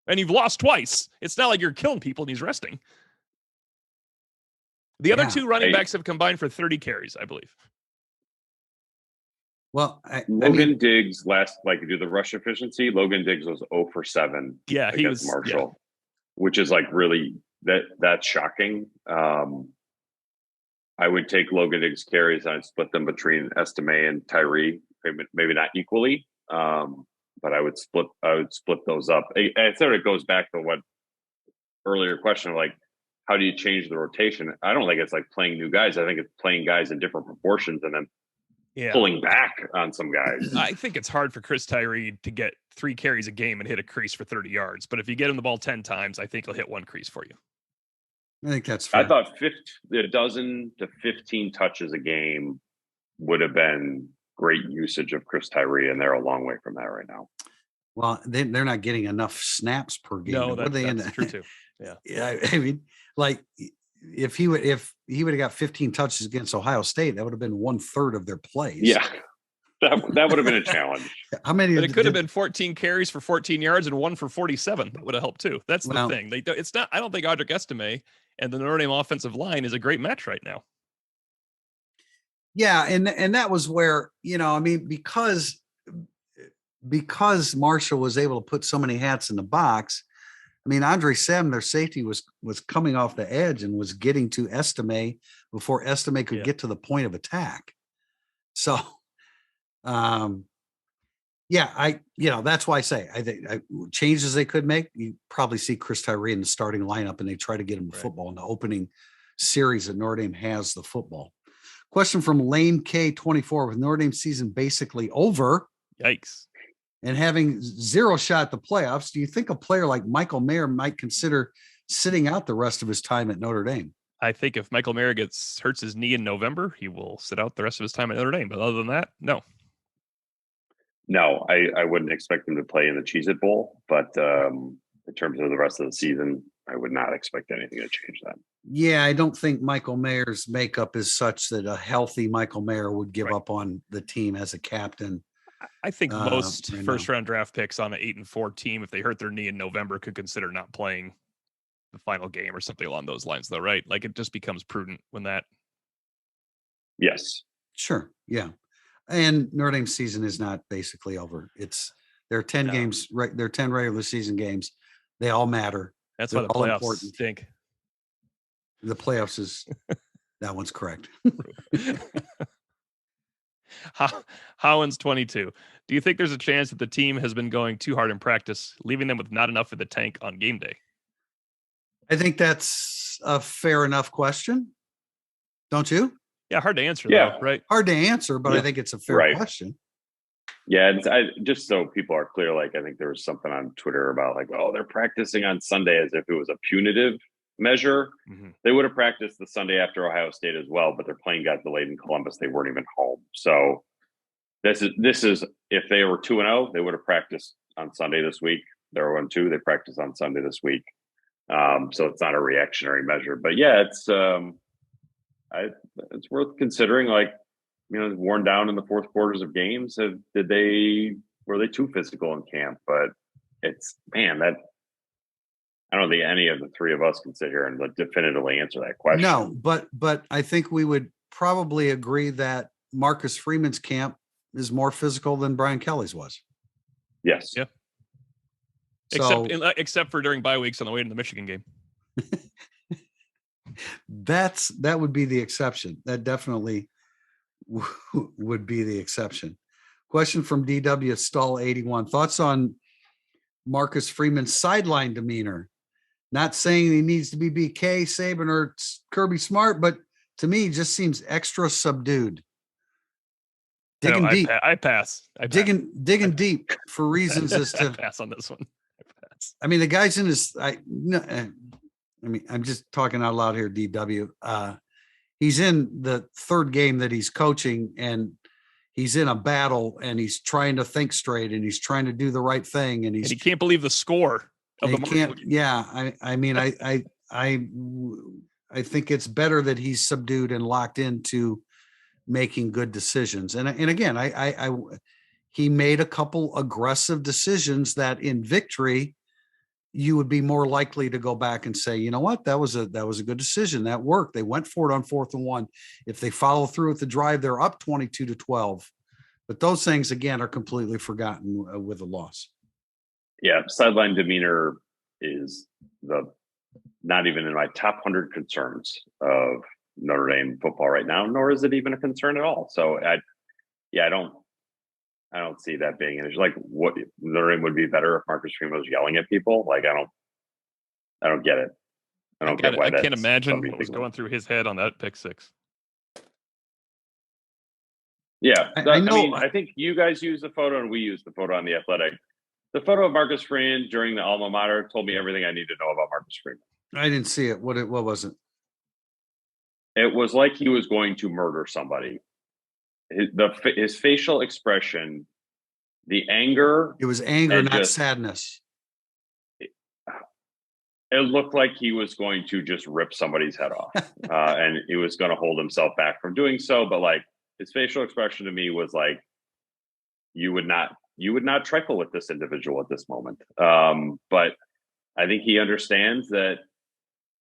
And you've lost twice. It's not like you're killing people and he's resting. The other 2 running backs have combined for 30 carries, I believe. Well, Logan Diggs do the rush efficiency. Logan Diggs was 0 for 7. Yeah, he was Marshall, which is like really that's shocking. I would take Logan Diggs carries and I'd split them between Estime and Tyree, maybe not equally, but I would split those up. I thought it goes back to what earlier question, like how do you change the rotation? I don't think it's like playing new guys. I think it's playing guys in different proportions and then pulling back on some guys. I think it's hard for Chris Tyree to get 3 carries a game and hit a crease for 30 yards. But if you get him the ball 10 times, I think he'll hit 1 crease for you. I think that's fair. I thought 12 to 15 touches a game would have been great usage of Chris Tyree, and they're a long way from that right now. Well, they're not getting enough snaps per game. No, that's true too. Yeah, I mean, like if he would have got 15 touches against Ohio State, that would have been 1/3 of their plays. Yeah, that would have been a challenge. How many? But it could have been 14 carries for 14 yards and 1 for 47. That would have helped too. That's the thing. It's not. I don't think Audric Estime and the Notre Dame offensive line is a great match right now. Yeah, and that was where, I mean, because Marshall was able to put so many hats in the box. I mean, Andre Sem, their safety, was coming off the edge and was getting to Estime before Estime could get to the point of attack. So, that's why I say I think changes they could make. You probably see Chris Tyree in the starting lineup, and they try to get him the football in the opening series that Notre Dame has the football. Question from Lane K24: with Notre Dame season basically over, yikes, and having 0 shot at the playoffs, do you think a player like Michael Mayer might consider sitting out the rest of his time at Notre Dame? I think if Michael Mayer hurts his knee in November, he will sit out the rest of his time at Notre Dame. But other than that, no. No, I wouldn't expect him to play in the Cheez-It Bowl, but in terms of the rest of the season, I would not expect anything to change that. Yeah, I don't think Michael Mayer's makeup is such that a healthy Michael Mayer would give up on the team as a captain. I think most first-round draft picks on an 8-4 team, if they hurt their knee in November, could consider not playing the final game or something along those lines, though, right? Like it just becomes prudent when that. Yes. Sure. Yeah. And Notre Dame season is not basically over. There are 10 games, right? There are 10 regular season games. They all matter. That's why the playoffs stink. The playoffs is that one's correct. Howens 22. Do you think there's a chance that the team has been going too hard in practice, leaving them with not enough in the tank on game day? I think that's a fair enough question. Don't you? Yeah, hard to answer. Yeah, though, right. Hard to answer, but I think it's a fair question. Yeah, just so people are clear, like I think there was something on Twitter about like, oh, they're practicing on Sunday as if it was a punitive measure. Mm-hmm. They would have practiced the Sunday after Ohio State as well, but their plane got delayed in Columbus. They weren't even home. So this is if they were 2-0, they would have practiced on Sunday this week. They're 1-2. They practiced on Sunday this week. So it's not a reactionary measure, but yeah, it's worth considering. Like, worn down in the fourth quarters of games. Were they too physical in camp? But that I don't think any of the three of us can sit here and definitively answer that question. No, but I think we would probably agree that Marcus Freeman's camp is more physical than Brian Kelly's was. Yes. Yeah. Except for during bye weeks on the way to the Michigan game. That would be the exception. That definitely would be the exception. Question from DW Stall 81. Thoughts on Marcus Freeman's sideline demeanor? Not saying he needs to be BK, Saban, or Kirby Smart, but to me, he just seems extra subdued. Digging deep. I pass. Digging deep for reasons as to pass on this one. I mean, the guy's in his. I mean, I'm just talking out loud here. DW. He's in the third game that he's coaching, and he's in a battle, and he's trying to think straight, and he's trying to do the right thing, and he can't believe the score of the can't. Yeah, I mean, I think it's better that he's subdued and locked into making good decisions. And again, he made a couple aggressive decisions that in victory, you would be more likely to go back and say, you know what, that was a good decision. That worked. They went for it on 4th and 1. If they follow through with the drive, they're up 22-12. But those things, again, are completely forgotten with a loss. Yeah, sideline demeanor is not even in my top 100 concerns of Notre Dame football right now, nor is it even a concern at all. So I don't see that being an issue. Like, what Notre Dame would be better if Marcus Freeman was yelling at people. Like, I don't get it. I don't get why. I can't imagine what was going through his head on that pick six. Yeah, I mean, I think you guys use the photo and we use the photo on The Athletic. The photo of Marcus Freeman during the alma mater told me everything I need to know about Marcus Freeman. I didn't see it. What was it? It was like he was going to murder somebody. His facial expression, the anger. It was anger, not sadness. It looked like he was going to just rip somebody's head off, and he was going to hold himself back from doing so. But like, his facial expression to me was like, you would not trifle with this individual at this moment. But I think he understands that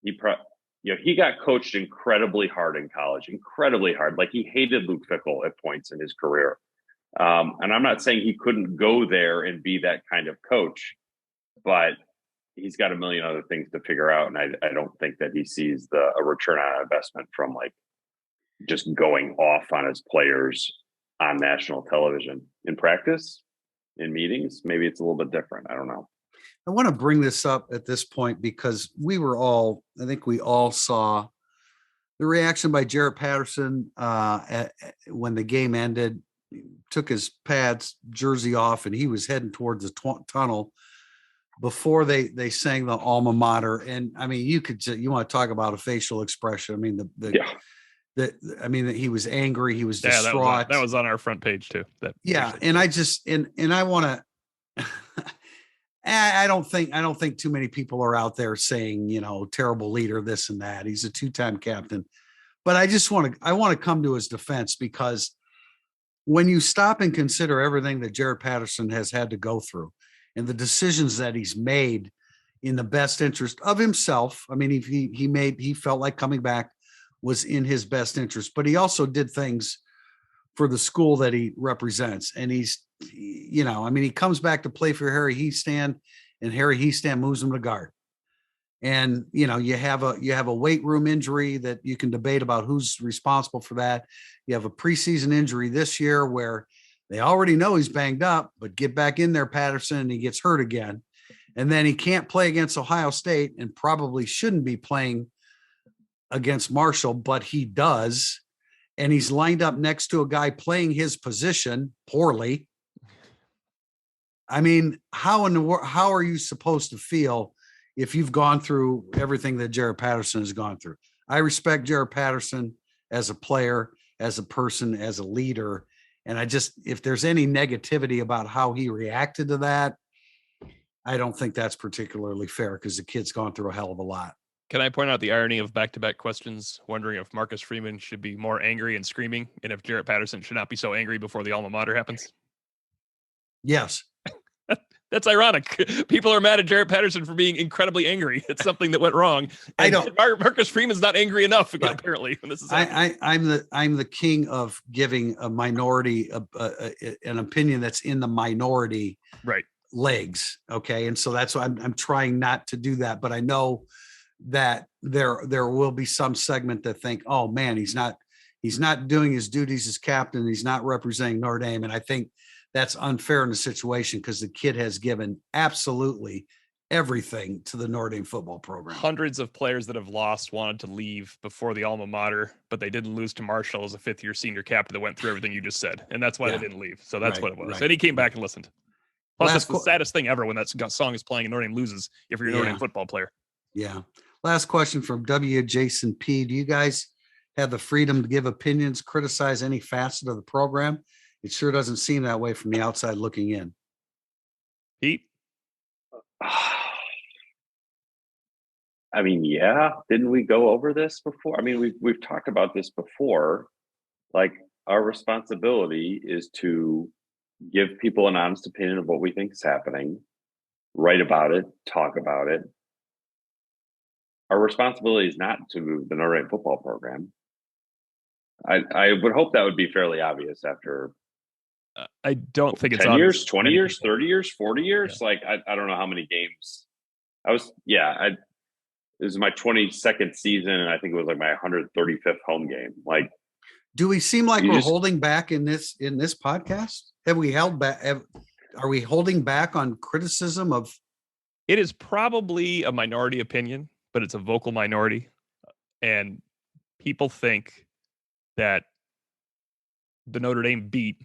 he got coached incredibly hard in college, incredibly hard. Like, he hated Luke Fickell at points in his career. And I'm not saying he couldn't go there and be that kind of coach, but he's got a million other things to figure out. And I don't think that he sees a return on investment from like just going off on his players on national television. In practice, in meetings, maybe it's a little bit different. I don't know. I want to bring this up at this point because I think we all saw the reaction by Jarrett Patterson when the game ended. He took his pads jersey off and he was heading towards the tunnel before they sang the alma mater. And I mean, you want to talk about a facial expression. I mean, he was angry. He was distraught. That was on our front page too. And I want to. I don't think too many people are out there saying, terrible leader, this and that. He's a 2-time captain, but I want to come to his defense, because when you stop and consider everything that Jarrett Patterson has had to go through and the decisions that he's made in the best interest of himself. I mean, he felt like coming back was in his best interest, but he also did things for the school that he represents. And he comes back to play for Harry Hiestand, and Harry Hiestand moves him to guard. And, you have a weight room injury that you can debate about who's responsible for that. You have a preseason injury this year where they already know he's banged up, but get back in there, Patterson, and he gets hurt again. And then he can't play against Ohio State and probably shouldn't be playing against Marshall, but he does. And he's lined up next to a guy playing his position poorly. I mean, how are you supposed to feel if you've gone through everything that Jarrett Patterson has gone through? I respect Jarrett Patterson as a player, as a person, as a leader. And if there's any negativity about how he reacted to that, I don't think that's particularly fair, because the kid's gone through a hell of a lot. Can I point out the irony of back-to-back questions, wondering if Marcus Freeman should be more angry and screaming, and if Jarrett Patterson should not be so angry before the alma mater happens? Yes. That's ironic. People are mad at Jarrett Patterson for being incredibly angry. It's something that went wrong. And Marcus Freeman's not angry enough, apparently. When this is I'm the king of giving a minority an opinion that's in the minority legs. Okay, and so that's why I'm trying not to do that. But I know that there will be some segment that think, oh man, he's not doing his duties as captain. He's not representing Notre Dame, and I think that's unfair in the situation, because the kid has given absolutely everything to the Notre Dame football program. Hundreds of players that have lost wanted to leave before the alma mater, but they didn't lose to Marshall as a fifth-year senior captain that went through everything you just said, and that's why they didn't leave. So that's what it was. Right. And he came back and listened. Plus, it's the saddest thing ever when that song is playing and Notre Dame loses if you're a Notre Dame football player. Yeah. Last question from W. Jason P. Do you guys have the freedom to give opinions, criticize any facet of the program? It sure doesn't seem that way from the outside looking in. Pete? I mean, yeah. Didn't we go over this before? I mean, we've talked about this before. Like, our responsibility is to give people an honest opinion of what we think is happening, write about it, talk about it. Our responsibility is not to move the Notre Dame football program. I would hope that would be fairly obvious after I don't think it's 10 years, 20 years, 30 years, 40 years. Yeah. Like, I don't know how many games. This is my 22nd season, and I think it was like my 135th home game. Like, do we seem like we're holding back in this podcast? Have we held back? Are we holding back on criticism of? It is probably a minority opinion, but it's a vocal minority, and people think that the Notre Dame beat,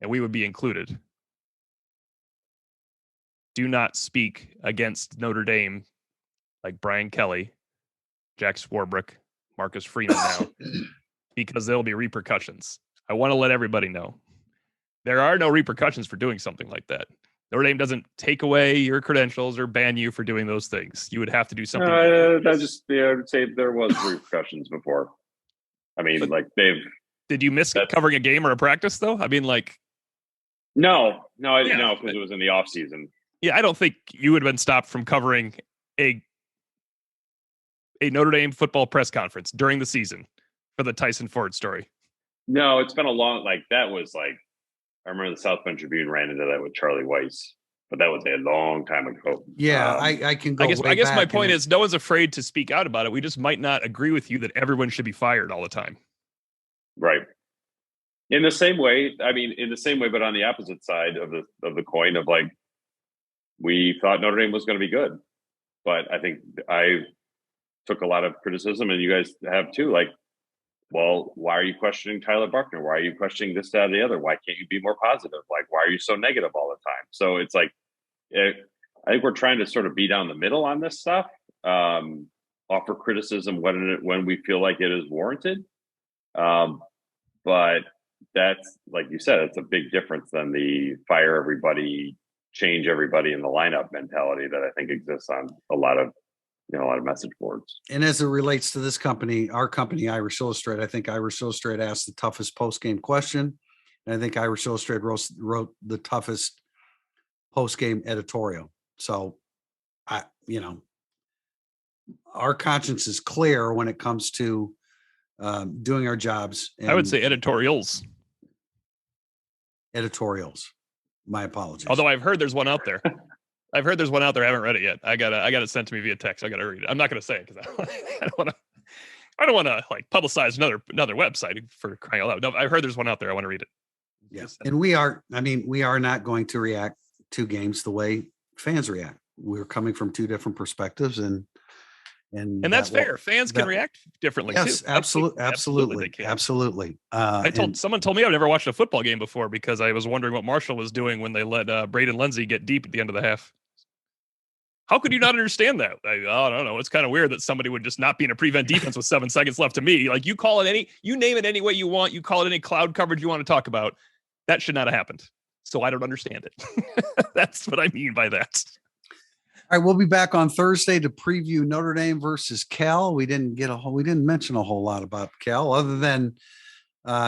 and we would be included, do not speak against Notre Dame like Brian Kelly, Jack Swarbrick, Marcus Freeman now, because there'll be repercussions. I want to let everybody know there are no repercussions for doing something like that. Notre Dame doesn't take away your credentials or ban you for doing those things. You would have to do something. I would say there was repercussions before. I mean, but did you miss covering a game or a practice though? I mean, like. No, because it was in the off season. Yeah, I don't think you would have been stopped from covering a Notre Dame football press conference during the season for the Tyson Ford story. No, it's been a long, that was I remember the South Bend Tribune ran into that with Charlie Weiss, but that was a long time ago. Yeah, I can go. I guess my point is no one's afraid to speak out about it. We just might not agree with you that everyone should be fired all the time. Right. In the same way, but on the opposite side of the coin of we thought Notre Dame was going to be good, but I think I took a lot of criticism, and you guys have too. Well, why are you questioning Tyler Buchner? Why are you questioning this, that, or the other? Why can't you be more positive? Why are you so negative all the time? So it's I think we're trying to sort of be down the middle on this stuff, offer criticism when we feel like it is warranted. But that's, like you said, it's a big difference than the fire everybody, change everybody in the lineup mentality that I think exists on a lot of message boards. And as it relates to this company, our company, Irish Illustrated, I think Irish Illustrated asked the toughest post-game question. And I think Irish Illustrated wrote the toughest post-game editorial. So, our conscience is clear when it comes to doing our jobs. I would say editorials. My apologies. Although I've heard there's one out there. I haven't read it yet. I got it sent to me via text. I got to read it. I'm not going to say it because I don't want to publicize another website for crying out loud. No, I've heard there's one out there. I want to read it. Yes. And we are not going to react to games the way fans react. We're coming from two different perspectives, and that's fair. Fans can react differently. Yes, too. Absolutely. Someone told me I've never watched a football game before because I was wondering what Marshall was doing when they let Braden Lindsey get deep at the end of the half. How could you not understand that? I don't know. It's kind of weird that somebody would just not be in a prevent defense with 7 seconds left to me. You call it you name it any way you want. You call it any cloud coverage you want to talk about. That should not have happened. So I don't understand it. That's what I mean by that. All right, we'll be back on Thursday to preview Notre Dame versus Cal. We didn't mention a whole lot about Cal other than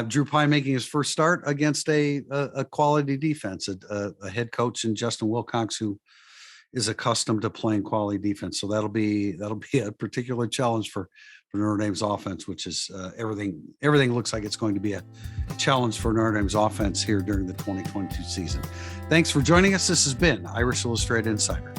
Drew Pye making his first start against a quality defense, a head coach in Justin Wilcox who is accustomed to playing quality defense. So that'll be a particular challenge for Notre Dame's offense, which is everything looks like it's going to be a challenge for Notre Dame's offense here during the 2022 season. Thanks for joining us. This has been Irish Illustrated Insider.